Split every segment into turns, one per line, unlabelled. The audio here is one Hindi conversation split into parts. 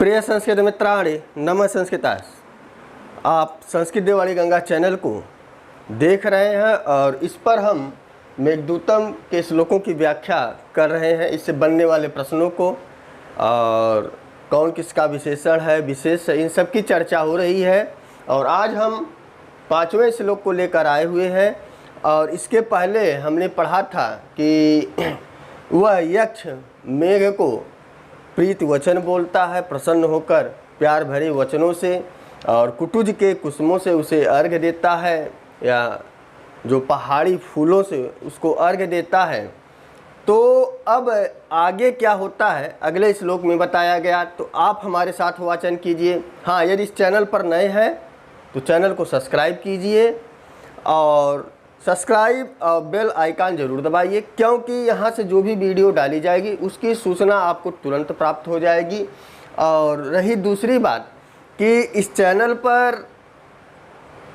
प्रिय संस्कृत मित्राणि नमः संस्कृतास। आप संस्कृत देवाली गंगा चैनल को देख रहे हैं और इस पर हम मेघदूतम के श्लोकों की व्याख्या कर रहे हैं, इससे बनने वाले प्रश्नों को और कौन किसका विशेषण है, विशेष इन सब की चर्चा हो रही है। और आज हम 5वें श्लोक को लेकर आए हुए हैं। और इसके पहले हमने पढ़ा था कि वह यक्ष मेघ को प्रीति वचन बोलता है, प्रसन्न होकर प्यार भरे वचनों से, और कुटुज के कुसुमों से उसे अर्घ्य देता है, या जो पहाड़ी फूलों से उसको अर्घ्य देता है। तो अब आगे क्या होता है अगले श्लोक में बताया गया, तो आप हमारे साथ वाचन कीजिए। हाँ, यदि इस चैनल पर नए हैं तो चैनल को सब्सक्राइब कीजिए और सब्सक्राइब और बेल आइकन ज़रूर दबाइए, क्योंकि यहाँ से जो भी वीडियो डाली जाएगी उसकी सूचना आपको तुरंत प्राप्त हो जाएगी। और रही दूसरी बात कि इस चैनल पर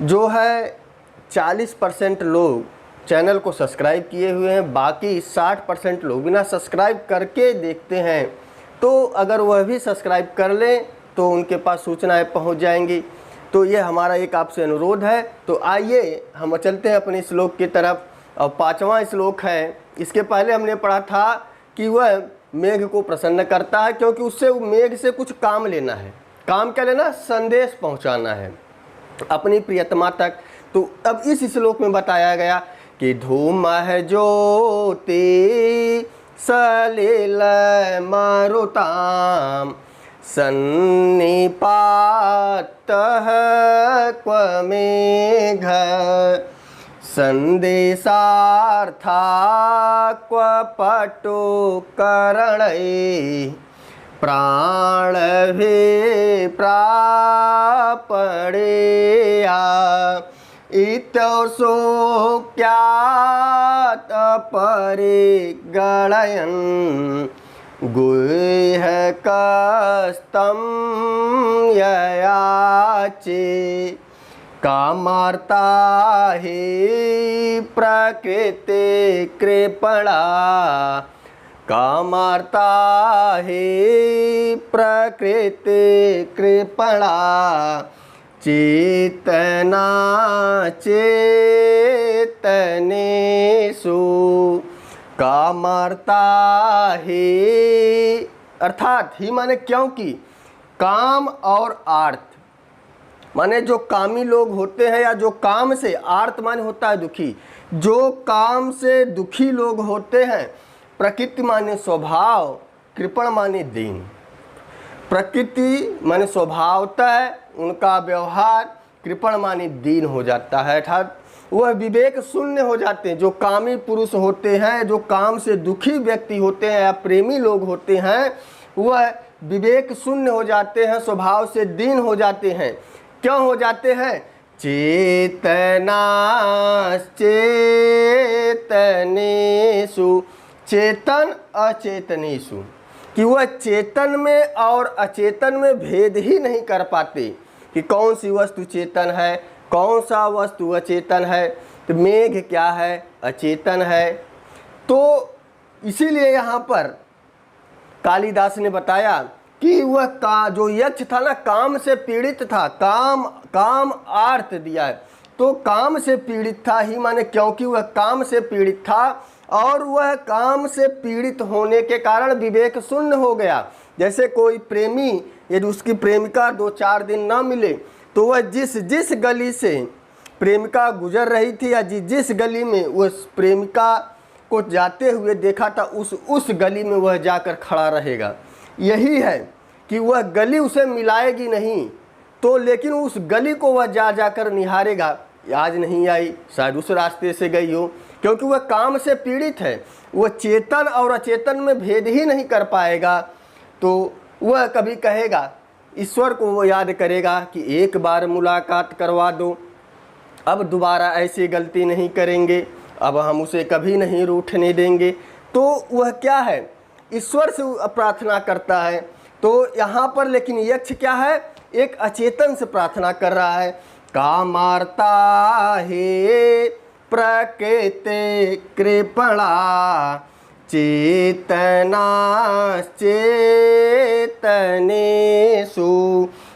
जो है 40% लोग चैनल को सब्सक्राइब किए हुए हैं, बाकी 60% लोग बिना सब्सक्राइब करके देखते हैं। तो अगर वह भी सब्सक्राइब कर लें तो उनके पास सूचनाएं पहुंच जाएंगी। तो ये हमारा एक आपसे अनुरोध है। तो आइए हम चलते हैं अपने श्लोक की तरफ। और 5वां श्लोक है। इसके पहले हमने पढ़ा था कि वह मेघ को प्रसन्न करता है, क्योंकि उससे मेघ से कुछ काम लेना है। काम क्या लेना? संदेश पहुंचाना है अपनी प्रियतमा तक। तो अब इस श्लोक में बताया गया कि धूमः ज्योति सलिल मारुताम सन्निपातः क्व मेघ संदेशार्था क्व पटुकरणैः प्राणभि प्रापणेया इत्योक्त्यात् परिगणयन् गुह्यकस्तं ययाचे कामार्ता हि प्रकृते कृपणा कामार्ता हि प्रकृते कृपणा चेतना चेतनेषु कामार्ता ही, अर्थात ही माने क्योंकि काम और आर्त माने जो कामी लोग होते हैं, या जो काम से, आर्त माने होता है दुखी, जो काम से दुखी लोग होते हैं। प्रकृति माने स्वभाव, कृपण माने दीन। प्रकृति माने स्वभावतः उनका व्यवहार, कृपण माने दीन हो जाता है, अर्थात वह विवेक शून्य हो जाते हैं। जो कामी पुरुष होते हैं, जो काम से दुखी व्यक्ति होते हैं या प्रेमी लोग होते हैं, वह विवेक शून्य हो जाते हैं, स्वभाव से दीन हो जाते हैं। क्यों हो जाते हैं? चेतनाश्चेतनेषु, चेतन अचेतनेषु, कि वह चेतन में और अचेतन में भेद ही नहीं कर पाते कि कौन सी वस्तु चेतन है, कौन सा वस्तु अचेतन है। तो मेघ क्या है? अचेतन है। तो इसीलिए यहाँ पर कालिदास ने बताया कि वह जो यक्ष था ना, काम से पीड़ित था। काम आर्त दिया है, तो काम से पीड़ित था ही माने क्योंकि वह काम से पीड़ित था, और वह काम से पीड़ित होने के कारण विवेक शून्य हो गया। जैसे कोई प्रेमी, यदि उसकी प्रेमिका 2-4 दिन ना मिले, तो वह जिस गली से प्रेमिका गुजर रही थी, या जिस गली में उस प्रेमिका को जाते हुए देखा था, उस गली में वह जाकर खड़ा रहेगा। यही है कि वह गली उसे मिलाएगी नहीं, तो लेकिन उस गली को वह जाकर निहारेगा। आज नहीं आई, शायद उस रास्ते से गई हो, क्योंकि वह काम से पीड़ित है। वह चेतन और अचेतन में भेद ही नहीं कर पाएगा। तो वह कभी कहेगा, ईश्वर को वो याद करेगा कि एक बार मुलाकात करवा दो, अब दोबारा ऐसी गलती नहीं करेंगे, अब हम उसे कभी नहीं रूठने देंगे। तो वह क्या है? ईश्वर से प्रार्थना करता है। तो यहाँ पर लेकिन यक्ष क्या है? एक अचेतन से प्रार्थना कर रहा है। कामार्ता हे प्रकृते कृपणा चेतनाश्चेतनेषु,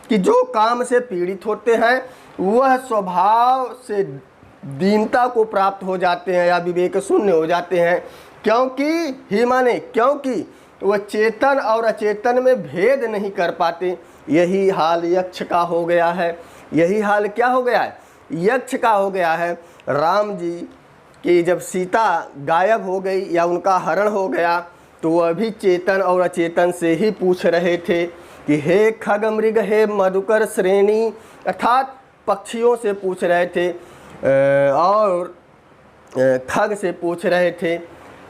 कि जो काम से पीड़ित होते हैं वह स्वभाव से दीनता को प्राप्त हो जाते हैं या विवेक शून्य हो जाते हैं। क्योंकि ही माने क्योंकि वह चेतन और अचेतन में भेद नहीं कर पाते। यही हाल यक्ष का हो गया है। यही हाल क्या हो गया है? यक्ष का हो गया है। राम जी की जब सीता गायब हो गई या उनका हरण हो गया तो वह भी चेतन और अचेतन से ही पूछ रहे थे कि हे खग मृग, हे मधुकर श्रेणी, अर्थात पक्षियों से पूछ रहे थे और खग से पूछ रहे थे।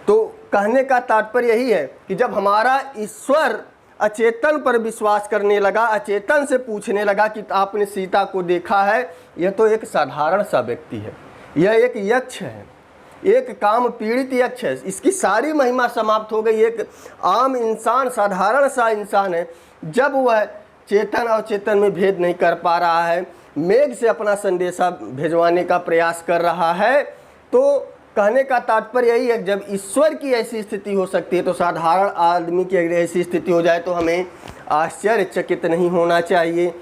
तो कहने का तात्पर्य यही है कि जब हमारा ईश्वर अचेतन पर विश्वास करने लगा, अचेतन से पूछने लगा कि आपने सीता को देखा है, यह तो एक साधारण सा व्यक्ति है, यह एक यक्ष है, एक काम पीड़ित यक्ष है, इसकी सारी महिमा समाप्त हो गई। एक आम इंसान, साधारण सा इंसान है, जब वह चेतन और चेतन में भेद नहीं कर पा रहा है, मेघ से अपना संदेशा भेजवाने का प्रयास कर रहा है, तो कहने का तात्पर्य यही है, जब ईश्वर की ऐसी स्थिति हो सकती है तो साधारण आदमी की अगर ऐसी स्थिति हो जाए तो हमें आश्चर्यचकित नहीं होना चाहिए।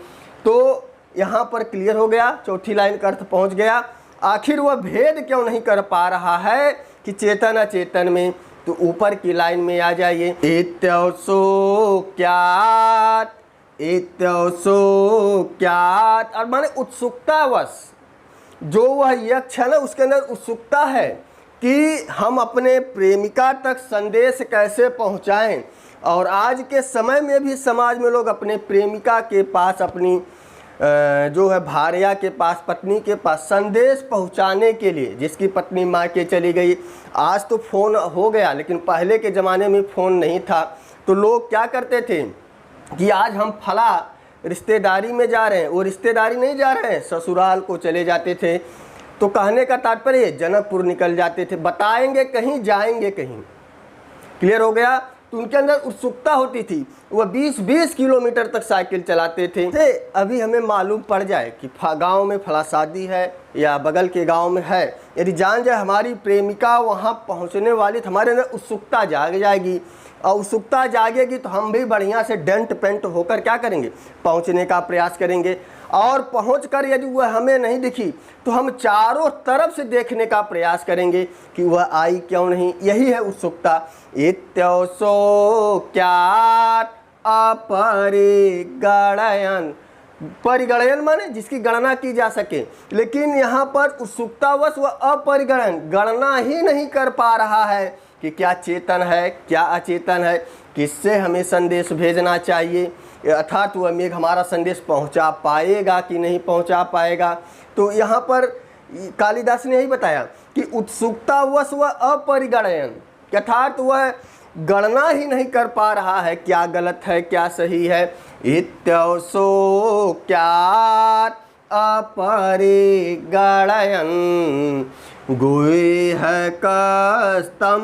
तो यहाँ पर क्लियर हो गया, चौथी लाइन का अर्थ पहुँच गया। आखिर वह भेद क्यों नहीं कर पा रहा है कि चेतन अचेतन में? तो ऊपर की लाइन में आ जाइए, इत्योत्सुक्यात्, इत्योत्सुक्यात्, और माने उत्सुकतावश जो वह यक्ष है ना, उसके अंदर उत्सुकता है कि हम अपने प्रेमिका तक संदेश कैसे पहुंचाएं। और आज के समय में भी समाज में लोग अपने प्रेमिका के पास, अपनी जो है भार्या के पास, पत्नी के पास संदेश पहुंचाने के लिए, जिसकी पत्नी माँ के चली गई, आज तो फ़ोन हो गया लेकिन पहले के ज़माने में फ़ोन नहीं था, तो लोग क्या करते थे कि आज हम फला रिश्तेदारी में जा रहे हैं, वो रिश्तेदारी नहीं जा रहे हैं, ससुराल को चले जाते थे। तो कहने का तात्पर्य जनकपुर निकल जाते थे, बताएंगे कहीं, जाएंगे कहीं। क्लियर हो गया? तो उनके अंदर उत्सुकता होती थी, वह 20-20 किलोमीटर तक साइकिल चलाते थे। अभी हमें मालूम पड़ जाए कि गांव में फला शादी है या बगल के गांव में है, यदि जान जाए हमारी प्रेमिका वहां पहुंचने वाली, तो हमारे अंदर उत्सुकता जाग जाएगी, और उत्सुकता जागेगी तो हम भी बढ़िया से डेंट पेंट होकर क्या करेंगे, पहुंचने का प्रयास करेंगे। और पहुंचकर यदि वह हमें नहीं दिखी तो हम चारों तरफ से देखने का प्रयास करेंगे कि वह आई क्यों नहीं। यही है उत्सुकता। इत्योत्सुक्यात् अपरिगणयन्, परिगणयन माने जिसकी गणना की जा सके, लेकिन यहाँ पर उत्सुकतावश वह अपरिगणन, गणना ही नहीं कर पा रहा है कि क्या चेतन है, क्या अचेतन है, किससे हमें संदेश भेजना चाहिए, अर्थात वह मेघ हमारा संदेश पहुंचा पाएगा कि नहीं पहुंचा पाएगा। तो यहाँ पर कालिदास ने यही बताया कि उत्सुकतावश वह अपरिगणयन, अर्थात वह गणना ही नहीं कर पा रहा है क्या गलत है क्या सही है। इत्योत्सुक्यात् अपरिगणयन् गुह्यकस्तं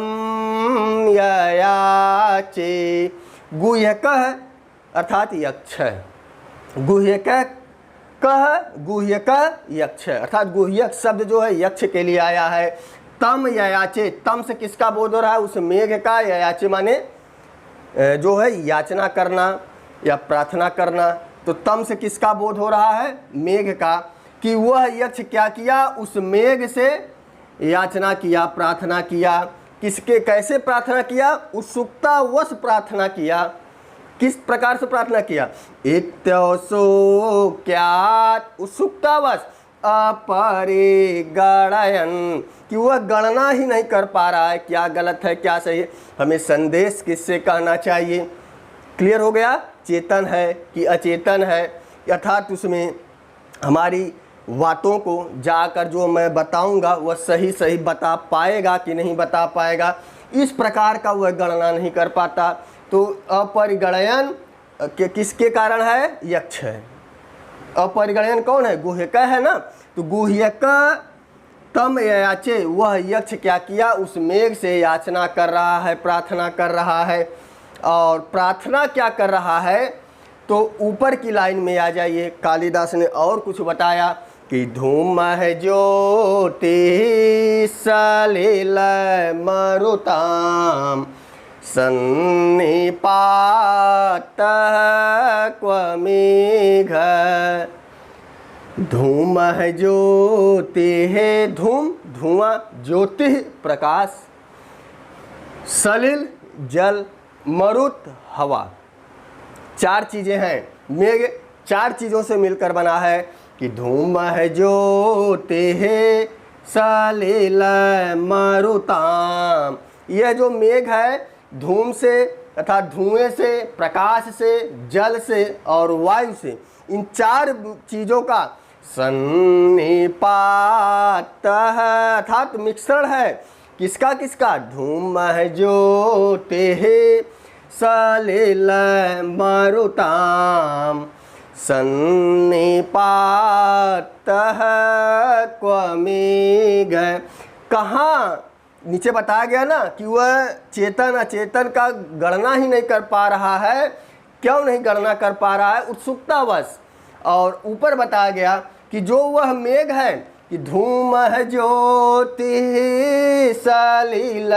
ययाचे, गुह्यकः अर्थात यक्ष, गुह्यकः गुह्यक यक्ष, अर्थात गुह्यक शब्द जो है यक्ष के लिए आया है। तम ययाचे, तम से किसका बोध हो रहा है? उस मेघ का। ययाचे माने जो है याचना करना या प्रार्थना करना, तो तम से किसका बोध हो रहा है? मेघ का। कि वह यक्ष क्या किया? उस मेघ से याचना किया, प्रार्थना किया। किसके, कैसे प्रार्थना किया? उत्सुकतावश प्रार्थना किया। किस प्रकार से प्रार्थना किया? इत्योत्सुक्यात्, उत्सुकतावश, अपरिगणयन्, कि वह गणना ही नहीं कर पा रहा है क्या गलत है क्या सही है, हमें संदेश किससे कहना चाहिए। क्लियर हो गया? चेतन है कि अचेतन है, अर्थात उसमें हमारी बातों को जाकर जो मैं बताऊंगा वह सही सही बता पाएगा कि नहीं बता पाएगा, इस प्रकार का वह गणना नहीं कर पाता। तो अपरिगणयन किसके कारण है? यक्ष है। अपरिगणयन कौन है? गुह्यक है ना। तो गुह्यक तम ययाचे, वह यक्ष क्या किया? उस मेघ से याचना कर रहा है, प्रार्थना कर रहा है। और प्रार्थना क्या कर रहा है? तो ऊपर की लाइन में आ जाइए, कालिदास ने और कुछ बताया कि धूम है ज्योति सलिल मरुताम सन्निपात क्व मेघ। धूम है ज्योति है धूम धुआं, ज्योति प्रकाश, सलिल जल, मरुत हवा, चार चीज़ें हैं। मेघ चार चीज़ों से मिलकर बना है कि धूम है ज्योति है सलिल मरुताम। यह जो मेघ है धूम से तथा धुएं से, प्रकाश से, जल से और वायु से, इन चार चीज़ों का सन्निपात अर्थात मिश्रण है। किसका किसका? धूम है ज्योति है सलिल मरुताम सन्निपात क्व मेघ। कहाँ नीचे बताया गया ना कि वह चेतन अचेतन का गणना ही नहीं कर पा रहा है। क्यों नहीं गणना कर पा रहा है? उत्सुकतावश। और ऊपर बताया गया कि जो वह मेघ है कि धूम है ज्योति सलिल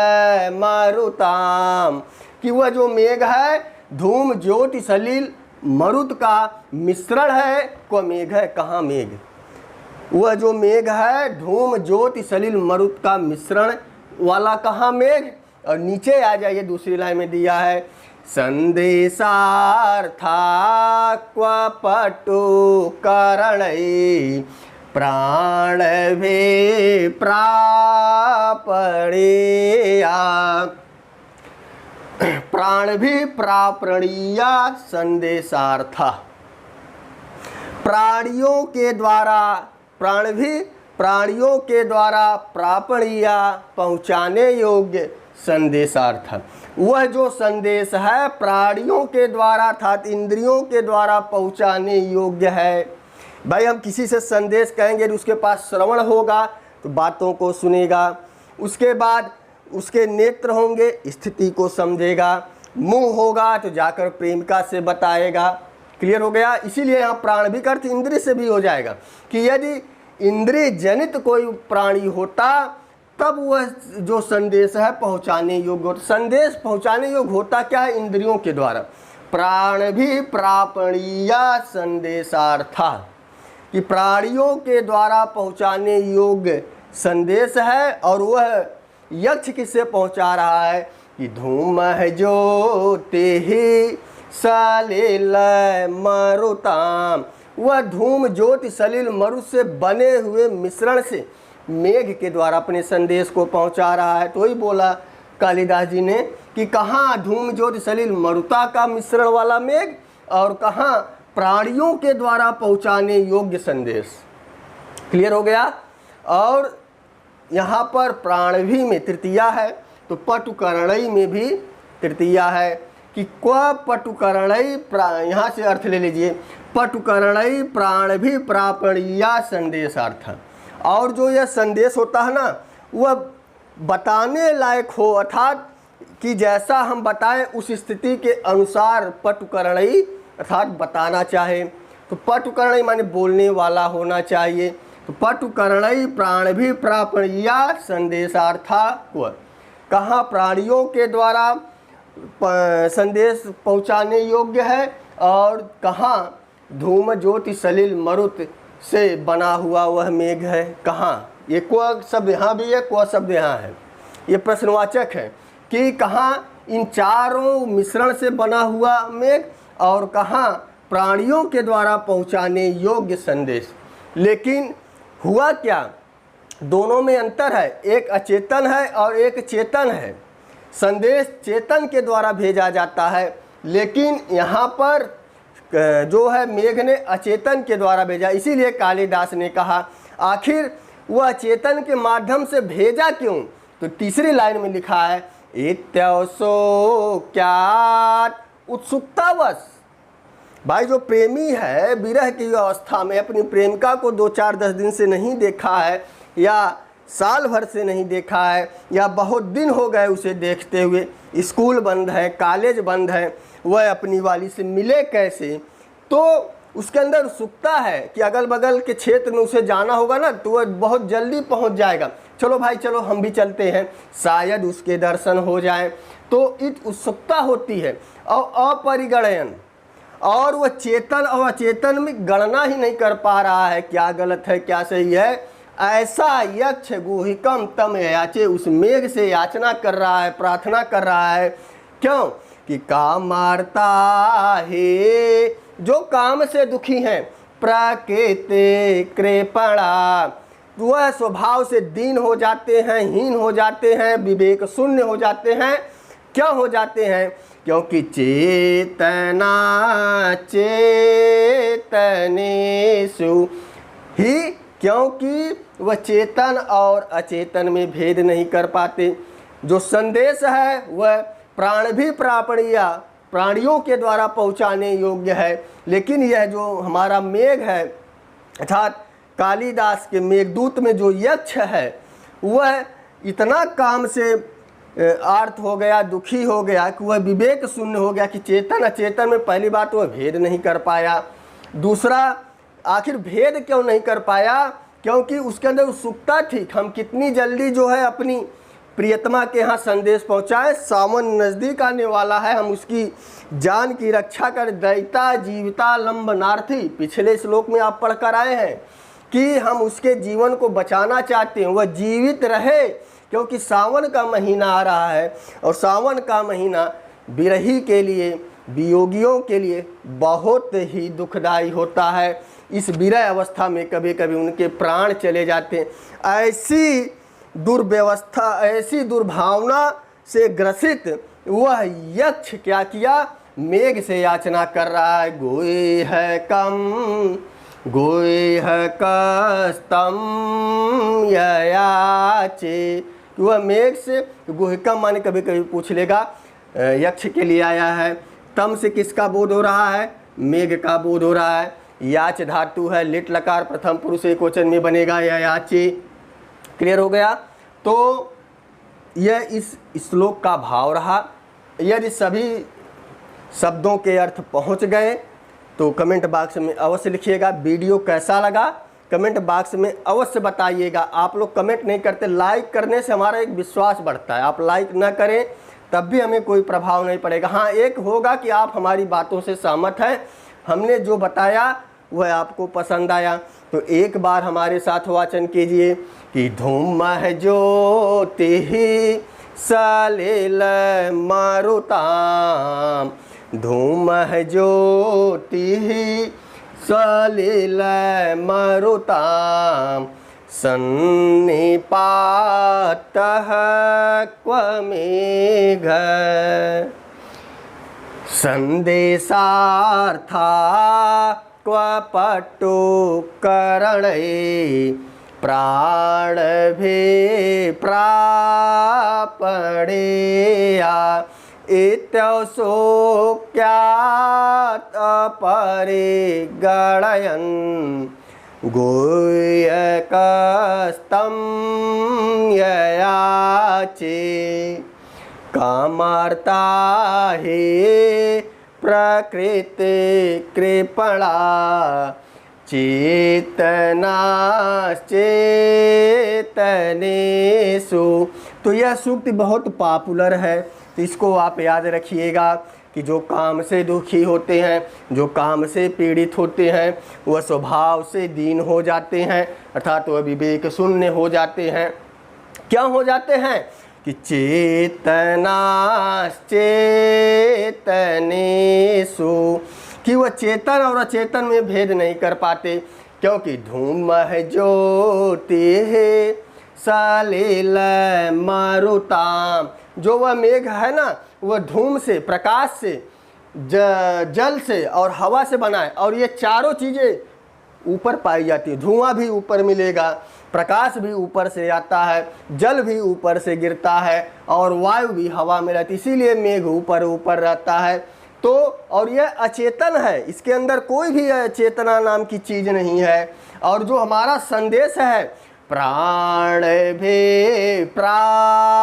मरुताम, कि वह जो मेघ है धूम ज्योति सलिल मरुत का मिश्रण है। को मेघ है, कहाँ मेघ? वह जो मेघ है धूम ज्योति सलिल मरुत का मिश्रण वाला कहाँ मेघ? और नीचे आ जाइए, दूसरी लाइन में दिया है संदेशार्था क्व पटुकरणै प्राण भे प्रापणेया। प्राण भी प्रापणीया संदेशार्था, प्राणियों के द्वारा, प्राण भी प्राणियों के द्वारा प्रापणीया पहुँचाने योग्य संदेशार्थ। वह जो संदेश है प्राणियों के द्वारा अर्थात इंद्रियों के द्वारा पहुँचाने योग्य है। भाई हम किसी से संदेश कहेंगे तो उसके पास श्रवण होगा तो बातों को सुनेगा, उसके बाद उसके नेत्र होंगे स्थिति को समझेगा, मुंह होगा तो जाकर प्रेमिका से बताएगा। क्लियर हो गया? इसीलिए यहाँ प्राण भी अर्थ इंद्रिय से भी हो जाएगा कि यदि इंद्रिय जनित कोई प्राणी होता तब वह जो संदेश है पहुँचाने योग्य होता। संदेश पहुँचाने योग्य होता क्या है? इंद्रियों के द्वारा। प्राण भी प्रापणीया संदेशार्था, कि प्राणियों के द्वारा पहुँचाने योग्य संदेश है। और वह यक्ष किससे पहुँचा रहा है कि धूम है ज्योति ही सलिल मरुताम। वह धूम ज्योति सलिल मरुत से बने हुए मिश्रण से मेघ के द्वारा अपने संदेश को पहुंचा रहा है। तो ही बोला कालिदास जी ने कि कहाँ धूम ज्योति सलिल मरुता का मिश्रण वाला मेघ और कहाँ प्राणियों के द्वारा पहुंचाने योग्य संदेश। क्लियर हो गया? और यहाँ पर प्राणभी में तृतीया है तो पटुकरणई में भी तृतीया है कि क्व पटुकरणई, यहाँ से अर्थ ले लीजिए, पटुकरणई प्राण भी प्रापणीया संदेशार्थ। और जो यह संदेश होता है ना वह बताने लायक हो, अर्थात कि जैसा हम बताएं उस स्थिति के अनुसार पटुकरणई अर्थात बताना चाहे। तो पटुकरणई माने बोलने वाला होना चाहिए। तो पटुकरणई प्राण भी प्रापणीया संदेशार्था क्व, कहाँ प्राणियों के द्वारा संदेश पहुँचाने योग्य है और कहाँ धूम ज्योति सलिल मरुत से बना हुआ वह मेघ है। कहाँ? ये क्व शब्द यहाँ भी है, क्व शब्द यहाँ है। ये प्रश्नवाचक है कि कहाँ इन चारों मिश्रण से बना हुआ मेघ और कहाँ प्राणियों के द्वारा पहुँचाने योग्य संदेश। लेकिन हुआ क्या? दोनों में अंतर है, एक अचेतन है और एक चेतन है। संदेश चेतन के द्वारा भेजा जाता है, लेकिन यहाँ पर जो है मेघ ने अचेतन के द्वारा भेजा। इसीलिए कालिदास ने कहा आखिर वह चेतन के माध्यम से भेजा क्यों? तो तीसरी लाइन में लिखा है इत्यवसोक्यात् उत्सुकतावश। भाई जो प्रेमी है विरह की अवस्था में अपनी प्रेमिका को 2-4-10 दिन से नहीं देखा है या साल भर से नहीं देखा है या बहुत दिन हो गए उसे देखते हुए, स्कूल बंद है, कॉलेज बंद है, वह अपनी वाली से मिले कैसे? तो उसके अंदर उत्सुकता है कि अगल बगल के क्षेत्र में उसे जाना होगा ना, तो वह बहुत जल्दी पहुंच जाएगा। चलो भाई चलो हम भी चलते हैं, शायद उसके दर्शन हो जाए। तो एक उत्सुकता होती है और अपरिगणयन, और वह चेतन और अचेतन में गणना ही नहीं कर पा रहा है क्या गलत है क्या सही है। ऐसा यक्ष गुहिकम तम याचे, उस मेघ से याचना कर रहा है, प्रार्थना कर रहा है। क्यों? कि काम मारता है, जो काम से दुखी हैं, प्रकृति कृपणा, वह स्वभाव से दीन हो जाते हैं, हीन हो जाते हैं, विवेक शून्य हो जाते हैं। क्यों हो जाते हैं? क्योंकि चेतना चेतनेषु ही, क्योंकि वह चेतन और अचेतन में भेद नहीं कर पाते। जो संदेश है वह प्राण भी प्राणियों के द्वारा पहुंचाने योग्य है, लेकिन यह जो हमारा मेघ है, अर्थात कालिदास के मेघदूत में जो यक्ष है, वह इतना काम से आर्त हो गया, दुखी हो गया कि वह विवेक शून्य हो गया कि चेतन अचेतन में पहली बात वह भेद नहीं कर पाया। दूसरा, आखिर भेद क्यों नहीं कर पाया? क्योंकि उसके अंदर उत्सुकता थी, हम कितनी जल्दी जो है अपनी प्रियतमा के यहाँ संदेश पहुँचाएं। सावन नज़दीक आने वाला है, हम उसकी जान की रक्षा कर। दैता जीविता लंबनार्थी, पिछले श्लोक में आप पढ़ कर आए हैं कि हम उसके जीवन को बचाना चाहते हैं, वह जीवित रहे, क्योंकि सावन का महीना आ रहा है और सावन का महीना विरही के लिए, वियोगियों के लिए बहुत ही दुखदाई होता है। इस विरह अवस्था में कभी कभी उनके प्राण चले जाते हैं। ऐसी दुर्व्यवस्था, ऐसी दुर्भावना से ग्रसित वह यक्ष क्या किया? मेघ से याचना कर रहा है। गोए है कम गोए है कस्तम याचे, वह मेघ से, गुहिकम माने कभी कभी पूछ लेगा, यक्ष के लिए आया है। तम से किसका बोध हो रहा है? मेघ का बोध हो रहा है। याच धातु है, लिट लकार प्रथम पुरुष एकवचन में बनेगा, या याचे। क्लियर हो गया? तो यह इस श्लोक का भाव रहा। यदि सभी शब्दों के अर्थ पहुंच गए तो कमेंट बॉक्स में अवश्य लिखिएगा। वीडियो कैसा लगा कमेंट बॉक्स में अवश्य बताइएगा। आप लोग कमेंट नहीं करते, लाइक करने से हमारा एक विश्वास बढ़ता है। आप लाइक न करें तब भी हमें कोई प्रभाव नहीं पड़ेगा। हाँ, एक होगा कि आप हमारी बातों से सहमत हैं, हमने जो बताया वह आपको पसंद आया। तो एक बार हमारे साथ वाचन कीजिए कि धूम ज्योति सलिल मारुताम, धूम ज्योति सलिल मारुताम, सन्निपातः क्व मेघ, संदेशार्था क्व पटुकरणे, प्राणभे प्रापणेया, इत्यशोक्यात् अपरिगणयन्, गुह्यकस्तं ययाचे, कामार्ता हे प्रकृति कृपणा, चेतनाश्चेतनेषु। तो यह सूक्ति बहुत पॉपुलर है, तो इसको आप याद रखिएगा कि जो काम से दुखी होते हैं, जो काम से पीड़ित होते हैं, वह स्वभाव से दीन हो जाते हैं, अर्थात वह विवेक शून्य हो जाते हैं। क्या हो जाते हैं? कि चेतनाश्चेतनेषु, कि वह चेतन और अचेतन में भेद नहीं कर पाते। क्योंकि धूम ज्योति सलिल मारुताम, जो वह मेघ है ना, वह धूम से, प्रकाश से, जल से और हवा से बना है, और ये चारों चीज़ें ऊपर पाई जाती है। धुआं भी ऊपर मिलेगा, प्रकाश भी ऊपर से आता है, जल भी ऊपर से गिरता है और वायु भी हवा में रहती है, इसीलिए मेघ ऊपर ऊपर रहता है। तो और यह अचेतन है, इसके अंदर कोई भी चेतना नाम की चीज़ नहीं है। और जो हमारा संदेश है, प्राण भे प्रापणेया,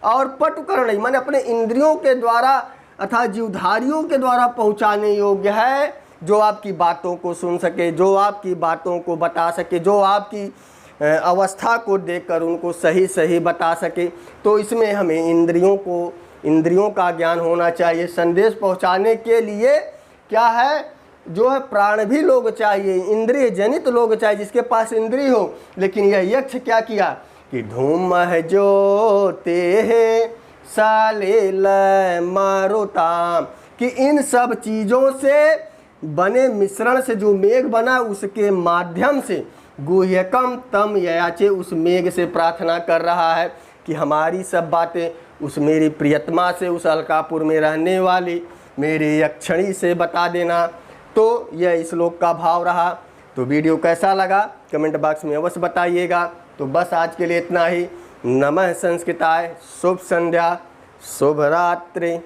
और पटुकरण माने अपने इंद्रियों के द्वारा अर्थात जीवधारियों के द्वारा पहुँचाने योग्य है, जो आपकी बातों को सुन सके, जो आपकी बातों को बता सके, जो आपकी अवस्था को देखकर उनको सही सही बता सके। तो इसमें हमें इंद्रियों का ज्ञान होना चाहिए। संदेश पहुंचाने के लिए क्या है, जो है प्राण भी लोग चाहिए, इंद्रिय जनित लोग चाहिए, जिसके पास इंद्रिय हो। लेकिन यह यक्ष क्या किया कि धूम जो ते साले मारुता, कि इन सब चीज़ों से बने मिश्रण से जो मेघ बना उसके माध्यम से गुह्यकम तम याचे, उस मेघ से प्रार्थना कर रहा है कि हमारी सब बातें उस मेरी प्रियतमा से, उस अलकापुर में रहने वाली मेरी यक्षिणी से बता देना। तो यह श्लोक का भाव रहा। तो वीडियो कैसा लगा कमेंट बॉक्स में अवश्य बताइएगा। तो बस आज के लिए इतना ही। नमः संस्कृताय, शुभ संध्या, शुभ रात्रि।